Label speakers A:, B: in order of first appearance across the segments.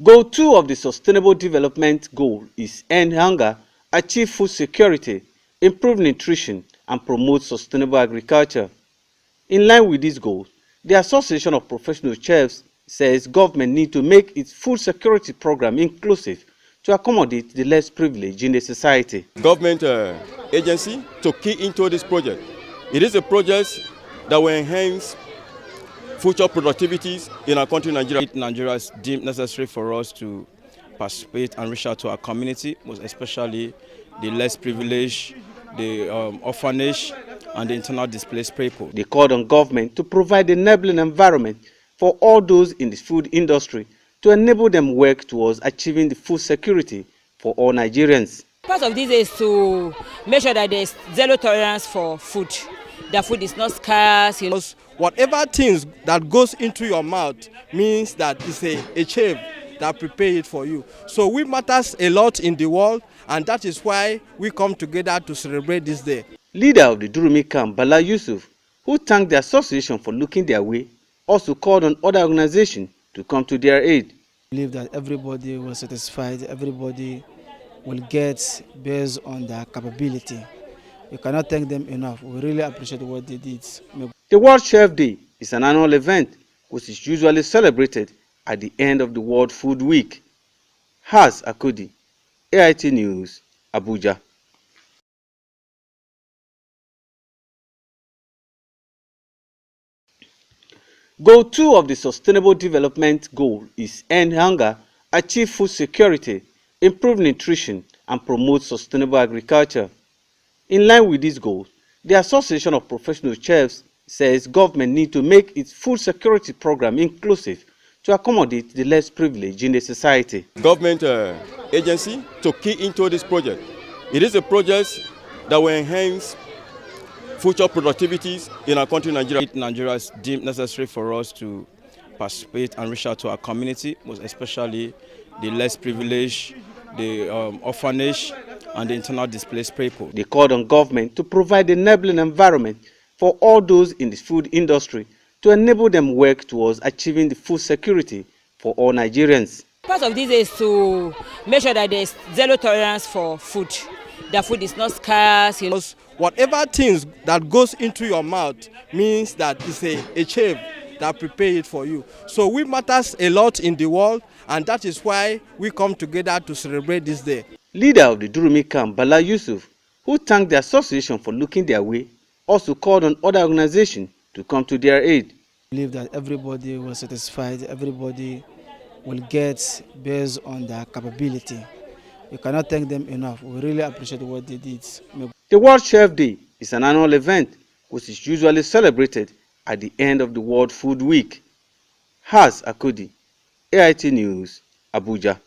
A: Goal 2 of the Sustainable Development Goal is end hunger, achieve food security, improve nutrition, and promote sustainable agriculture. In line with these goals, the Association of Professional Chefs says government need to make its food security program inclusive to accommodate the less privileged in the society.
B: Government agency to key into this project. It is a project that will enhance future productivities in our country, Nigeria. Nigeria is deemed necessary for us to participate and reach out to our community, most especially the less privileged, the orphanage, and the internal displaced people.
A: They called on government to provide an enabling environment for all those in the food industry to enable them work towards achieving the food security for all Nigerians.
C: Part of this is to make sure that there is zero tolerance for food. The food is not scarce.
D: Whatever things that goes into your mouth means that it's a chef that prepare it for you. So we matters a lot in the world, and that is why we come together to celebrate this day.
A: Leader of the Durumi camp, Bala Yusuf, who thanked the association for looking their way, also called on other organizations to come to their aid.
E: I believe that everybody was satisfied, everybody will get based on their capability. You cannot thank them enough. We really appreciate what they did.
A: The World Chef Day is an annual event which is usually celebrated at the end of the World Food Week. Haz Akudi, AIT News, Abuja. Goal 2 of the Sustainable Development Goal is end hunger, achieve food security, improve nutrition, and promote sustainable agriculture. In line with these goals, the Association of Professional Chefs says government need to make its food security program inclusive to accommodate the less privileged in the society.
B: Government agency to key into this project. It is a project that will enhance future productivities in our country, Nigeria. Nigeria is deemed necessary for us to participate and reach out to our community, most especially the less privileged, the orphanage, and the internal displaced people.
A: They called on government to provide an enabling environment for all those in the food industry to enable them work towards achieving the food security for all Nigerians.
C: Part of this is to make sure that there is zero tolerance for food. The food is not scarce.
D: Whatever things that goes into your mouth means that it's a chef that prepare it for you. So we matters a lot in the world, and that is why we come together to celebrate this day.
A: Leader of the Durumi camp, Bala Yusuf, who thanked the association for looking their way, also called on other organizations to come to their aid.
E: I believe that everybody was satisfied, everybody will get based on their capability. You cannot thank them enough. We really appreciate what they did.
A: The World Chef Day is an annual event which is usually celebrated at the end of the World Food Week. Haz Akudi, AIT News, Abuja.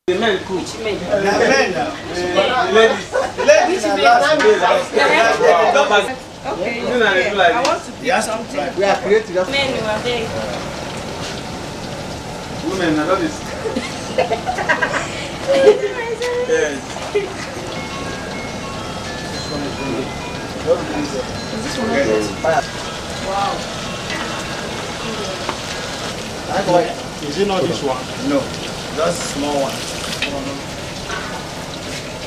A: The men cook. Which men? The men. The ladies.
F: Okay. I want to do something.
A: We are creative.
F: Men were very
A: Women, I love this. Yes.
F: This one is wow.
G: Is it not this one?
A: No, that's a small one.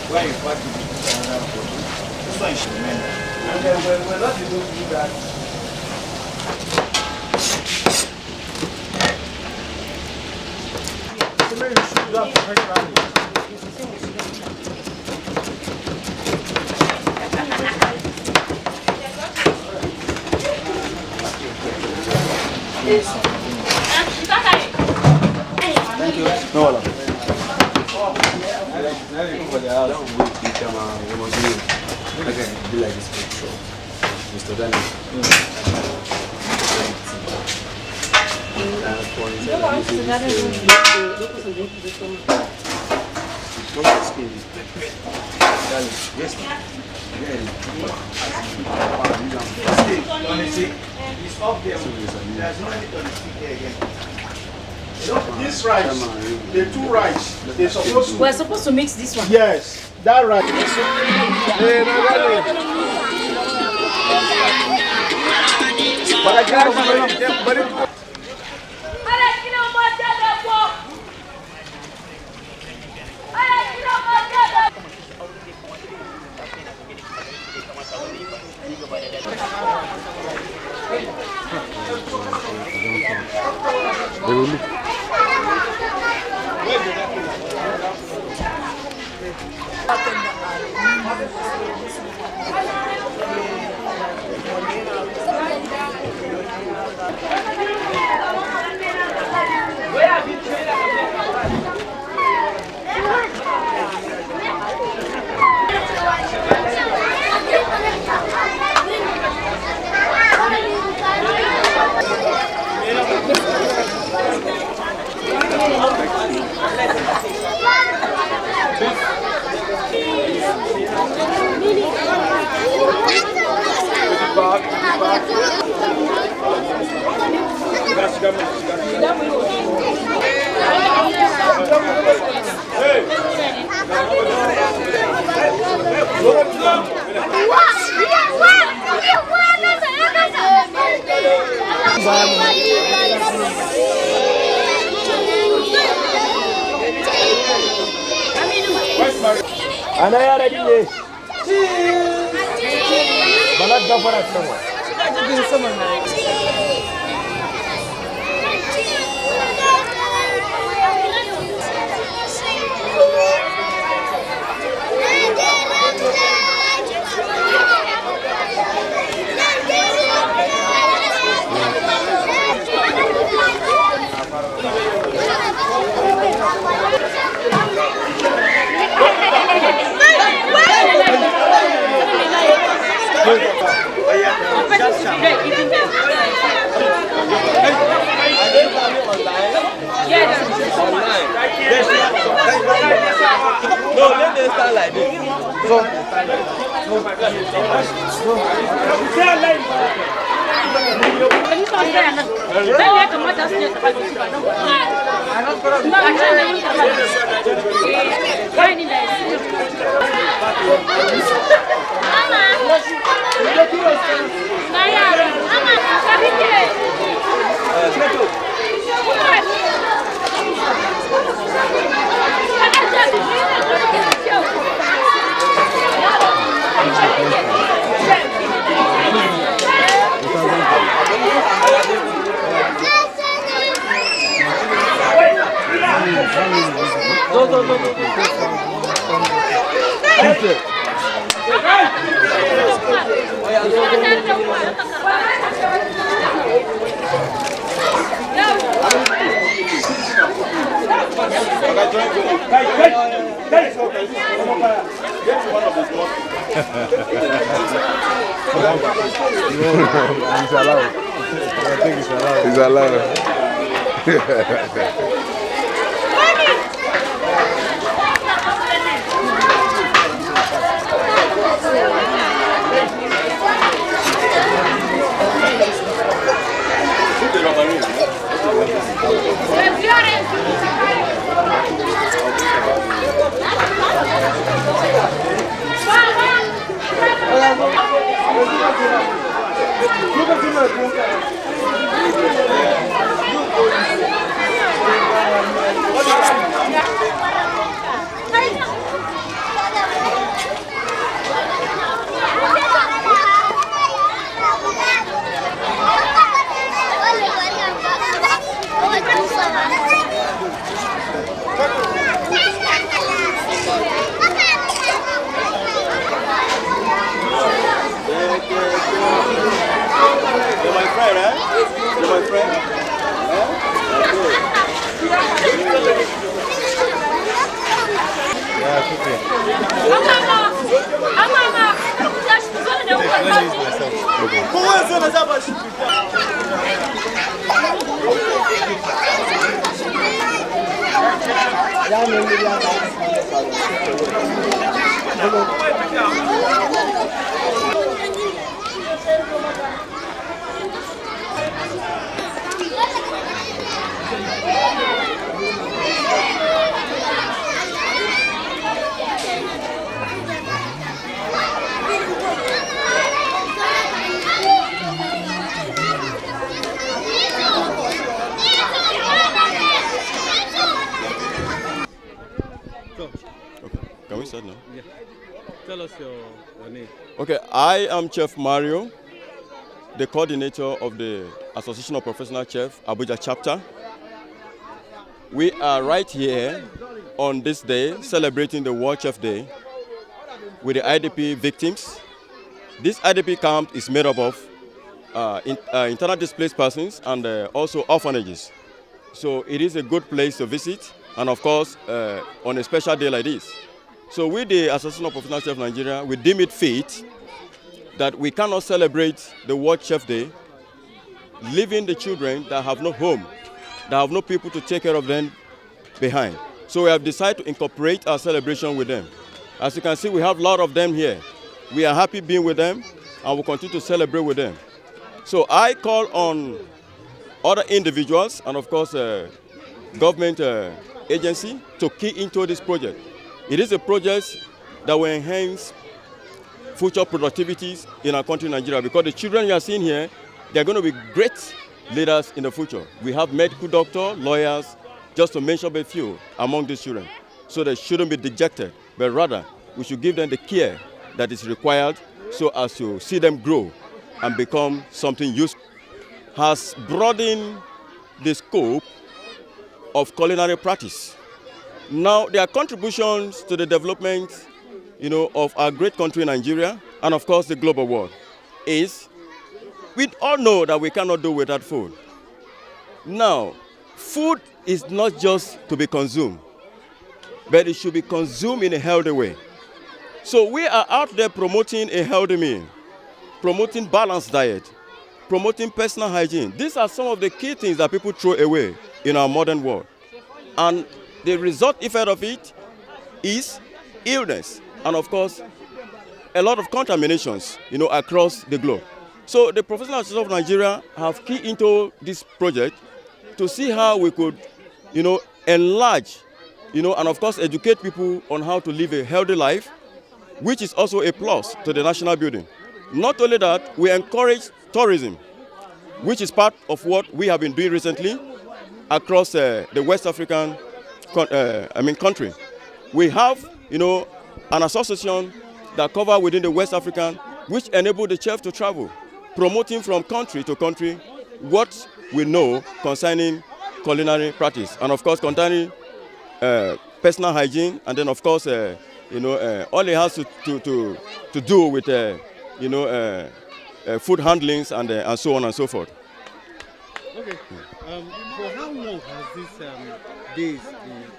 A: Where you pack it? This one is men. And then we're not able to do that.
G: This rice, the two rice, they're supposed to.
F: We're supposed to mix this one.
G: Yes, that rice.
H: Ana ya ready ne. Bana gafara sama.
F: Cikin sama na.
H: No, let them stand like this.
I: He's allowed. I think he's allowed. He's allowed.
B: Can we start now?
A: Yeah. Tell us your name.
B: Okay, I am Chef Mario, the coordinator of the Association of Professional Chefs, Abuja chapter. We are right here on this day celebrating the World Chef Day with the IDP victims. This IDP camp is made up of internal displaced persons and also orphanages. So it is a good place to visit, and of course, on a special day like this. So with the Association of Professional Chefs Nigeria, we deem it fit that we cannot celebrate the World Chef Day leaving the children that have no home, that have no people to take care of them behind. So we have decided to incorporate our celebration with them. As you can see, we have a lot of them here. We are happy being with them, and we'll continue to celebrate with them. So I call on other individuals and of course government agency to key into this project. It is a project that will enhance future productivities in our country, Nigeria, because the children you are seeing here, they are going to be great leaders in the future. We have medical doctors, lawyers, just to mention a few among these children. So they shouldn't be dejected, but rather we should give them the care that is required so as to see them grow and become something useful. Has broadened the scope of culinary practice. Now, their contributions to the development, of our great country, Nigeria, and of course the global world, is we all know that we cannot do without food. Now, food is not just to be consumed, but it should be consumed in a healthy way. So we are out there promoting a healthy meal, promoting balanced diet, promoting personal hygiene. These are some of the key things that people throw away in our modern world. And the result effect of it is illness and of course a lot of contaminations, across the globe. So the Professional Association of Nigeria have keyed into this project to see how we could, enlarge, and of course educate people on how to live a healthy life, which is also a plus to the national building. Not only that, we encourage tourism, which is part of what we have been doing recently across the West African country. We have, an association that covers within the West African, which enable the chef to travel, promoting from country to country what we know concerning culinary practice, and of course concerning personal hygiene, and then of course, all it has to do with, food handlings and so on and so forth.
A: Okay. For how long has this day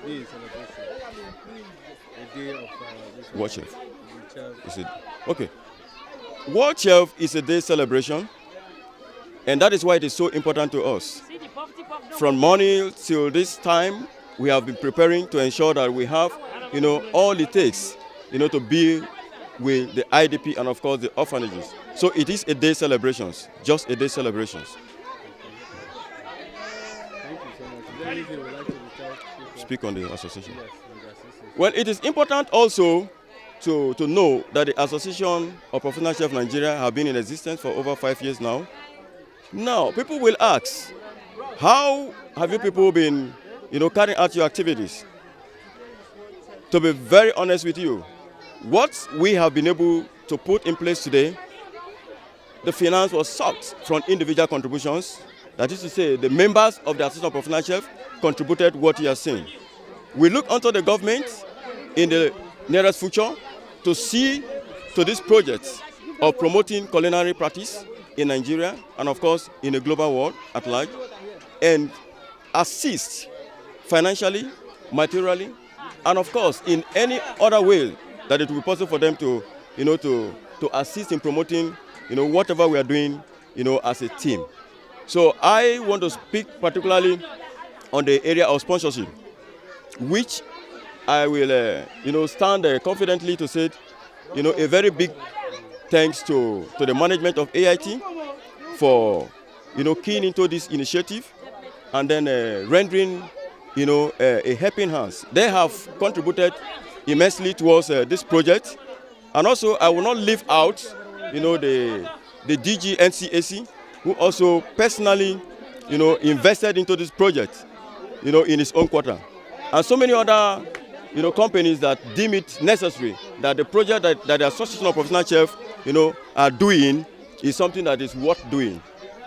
A: been celebration? A day of this
B: World Chef. Okay. World Chef is a day celebration, and that is why it is so important to us. From morning till this time, we have been preparing to ensure that we have, all it takes, to be with the IDP and of course the orphanages. So it is a day celebrations, just a day celebrations.
A: Thank you so much. Is there anything you would like to tell people?
B: Speak on the association.
A: Yes, on the association.
B: Well, it is important also to know that the Association of Professional Chefs Nigeria have been in existence for over 5 years now. Now, people will ask, how have you people been, carrying out your activities? To be very honest with you, what we have been able to put in place today, the finance was sucked from individual contributions. That is to say, the members of the Association of Professional Chefs contributed what you are seeing. We look onto the government in the nearest future to see to this project of promoting culinary practice in Nigeria and of course in the global world at large, and assist financially, materially, and of course in any other way that it will be possible for them to, to assist in promoting, whatever we are doing, as a team. So I want to speak particularly on the area of sponsorship, which I will, stand confidently to say, a very big thanks to the management of AIT for, keying into this initiative and then rendering, a helping hand. They have contributed immensely towards this project. And also, I will not leave out, the DG NCAC, who also personally, invested into this project, in his own quarter. And so many other, companies that deem it necessary that the project that the Association of Professional Chefs, are doing is something that is worth doing,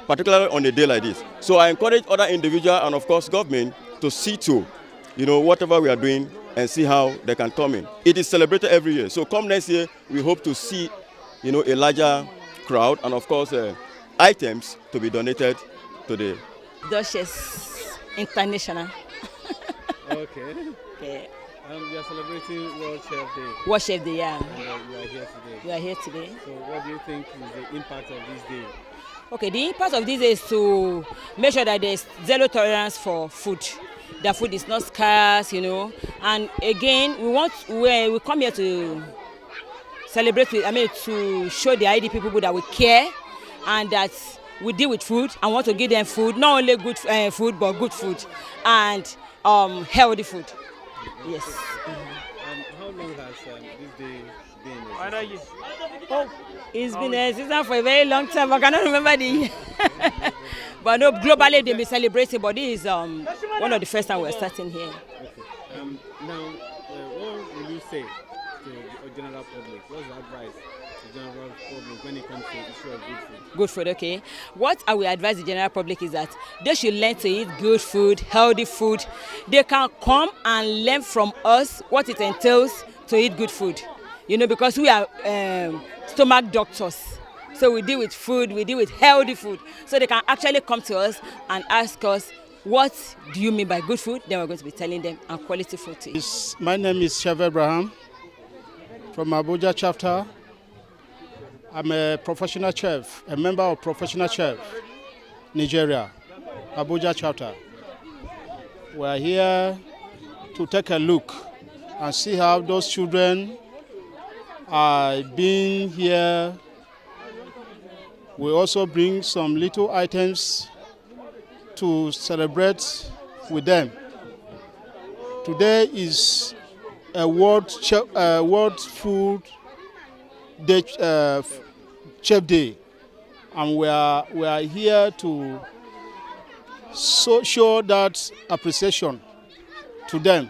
B: particularly on a day like this. So I encourage other individuals and of course government to see to, whatever we are doing and see how they can come in. It is celebrated every year. So come next year, we hope to see, a larger crowd and of course items to be donated to the
C: Duchess International.
J: Okay.
C: Okay.
J: We are celebrating World Chef Day.
C: World Chef Day, yeah.
J: And you are here today.
C: We are here today.
J: So what do you think is the impact of this day?
C: Okay, the impact of this is to make sure that there's zero tolerance for food. The food is not scarce, And again, we come here to celebrate, to show the IDP people that we care and that we deal with food and want to give them food, not only good food, but good food and healthy food. Yes.
J: How long has this day been?
C: Oh, it's been a season for a very long time. I cannot remember the but no, globally they've been celebrating, but this is one of the first time we're starting here.
J: Okay. Now, what will you say to the general public? What's the advice to the general public when it comes to the issue of good food?
C: Good food, okay. What I will advise the general public is that they should learn to eat good food, healthy food. They can come and learn from us what it entails to eat good food. Because we are stomach doctors. So we deal with food, we deal with healthy food. So they can actually come to us and ask us, what do you mean by good food? Then we're going to be telling them and quality food to eat.
G: My name is Chef Abraham from Abuja chapter. I'm a professional chef, a member of Professional Chef Nigeria, Abuja chapter. We're here to take a look and see how those children are being here. We also bring some little items to celebrate with them. Today is a World Food Day, Chef Day, and we are here to show that appreciation to them,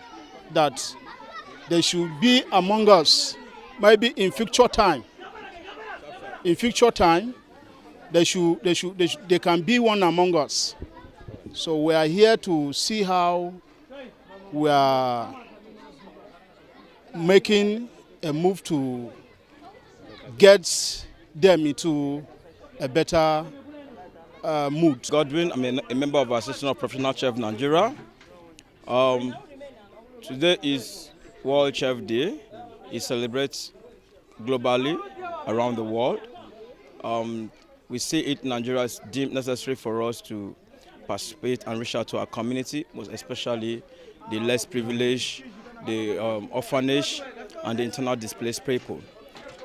G: that they should be among us. Maybe in future time, they can be one among us. So we are here to see how we are making a move to get them into a better mood.
B: Godwin, I'm a member of the Association of Professional Chefs Nigeria. Today is World Chef Day. It celebrates globally around the world. We see it in Nigeria is deemed necessary for us to participate and reach out to our community, most especially the less privileged, the orphanage, and the internal displaced people.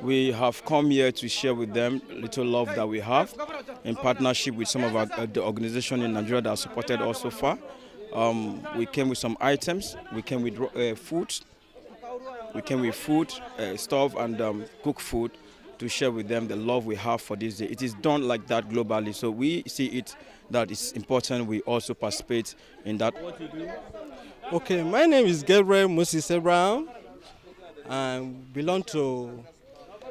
B: We have come here to share with them little love that we have in partnership with some of the organizations in Nigeria that have supported us so far. We came with some items. We came with food. We came with food, stuff, and cooked food to share with them the love we have for this day. It is done like that globally, so we see it that it's important we also participate in that.
J: What you do?
D: Okay, my name is Gabriel Moses Abraham. I belong to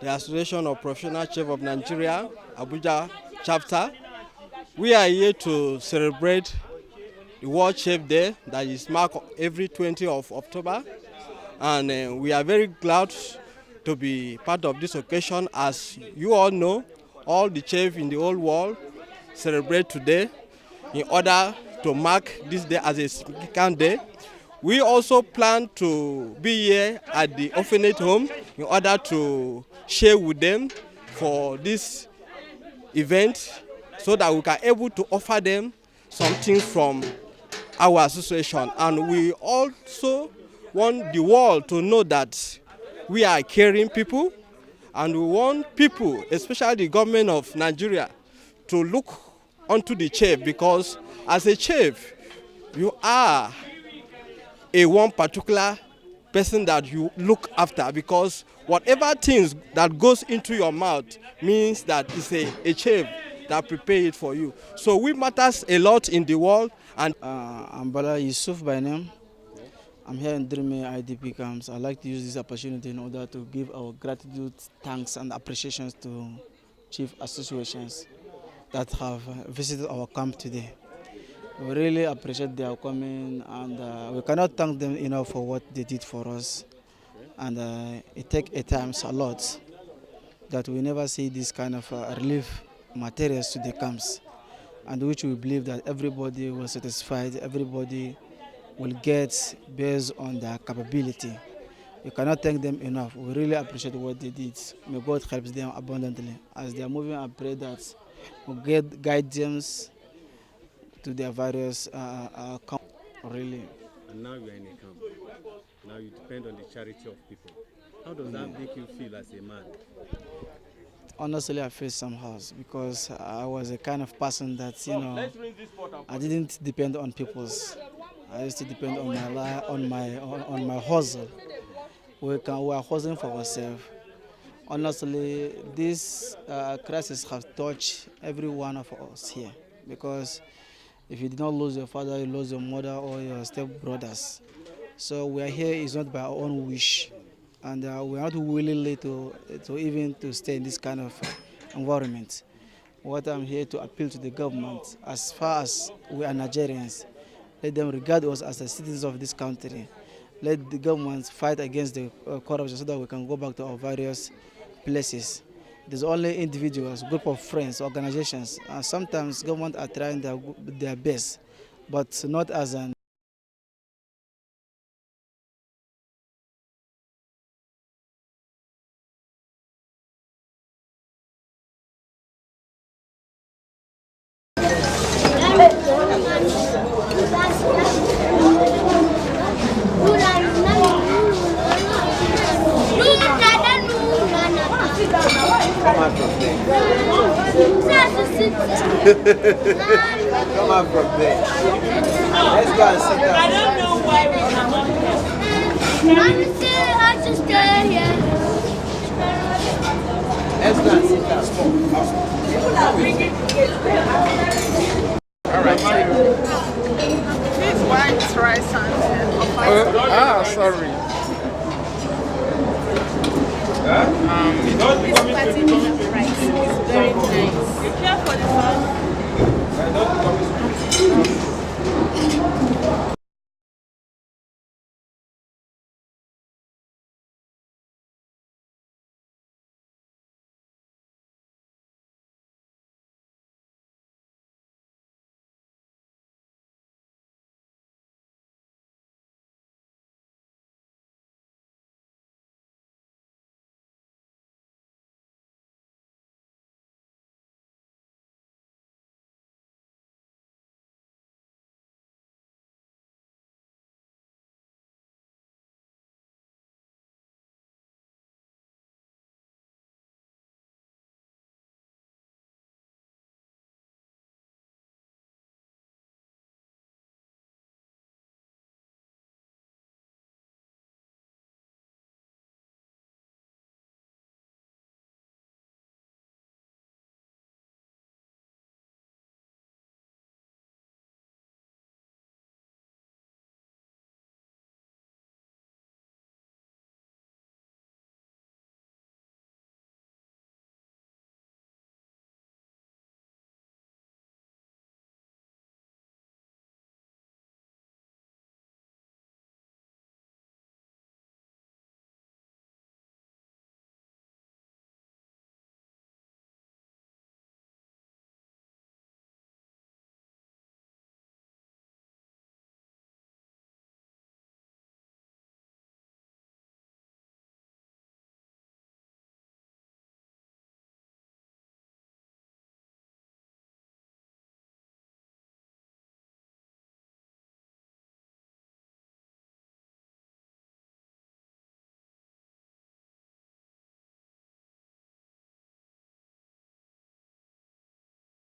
D: the Association of Professional Chefs of Nigeria, Abuja chapter. We are here to celebrate the World Chef Day that is marked every 20th of October. And we are very glad to be part of this occasion. As you all know, all the chefs in the whole world celebrate today in order to mark this day as a significant day. We also plan to be here at the orphanage home in order to share with them for this event so that we can able to offer them some things from our association. And we also want the world to know that we are caring people, and we want people, especially the government of Nigeria, to look onto the chef, because as a chef, you are a one particular person that you look after, because whatever things that goes into your mouth means that it's a chef that prepare it for you. So we matters a lot in the world. And
E: I'm Bala Yusuf by name. I'm here in Drime IDP camps. I'd like to use this opportunity in order to give our gratitude, thanks and appreciations to chief associations that have visited our camp today. We really appreciate their coming, and we cannot thank them enough for what they did for us. And it takes at times a lot that we never see this kind of relief materials to the camps, and which we believe that everybody will satisfied, everybody will get based on their capability. We cannot thank them enough. We really appreciate what they did. May God help them abundantly as they are moving. I pray that we get guidance to their various camps. Really.
J: And now you are in a camp. Now you depend on the charity of people. How does that make you feel as a man?
E: Honestly, I feel somehow because I was a kind of person that, you know, I didn't depend on people's. I used to depend on my life, on my hustle. We are hustling for ourselves. Honestly, this crisis has touched every one of us here, because if you did not lose your father, you lose your mother or your step-brothers. So we are here is not by our own wish, and we are not willing to stay in this kind of environment. What I'm here to appeal to the government, as far as we are Nigerians, let them regard us as the citizens of this country. Let the government fight against the corruption so that we can go back to our various places. There's only individuals, group of friends, organizations. Sometimes government are trying their best, but not as an
H: Come on from there. Let's go and sit down.
F: I don't know why we cannot I just stay here.
H: Let's go and sit down. All right.
F: This white rice and
H: sorry.
F: this party rice is very nice. You care for the sun?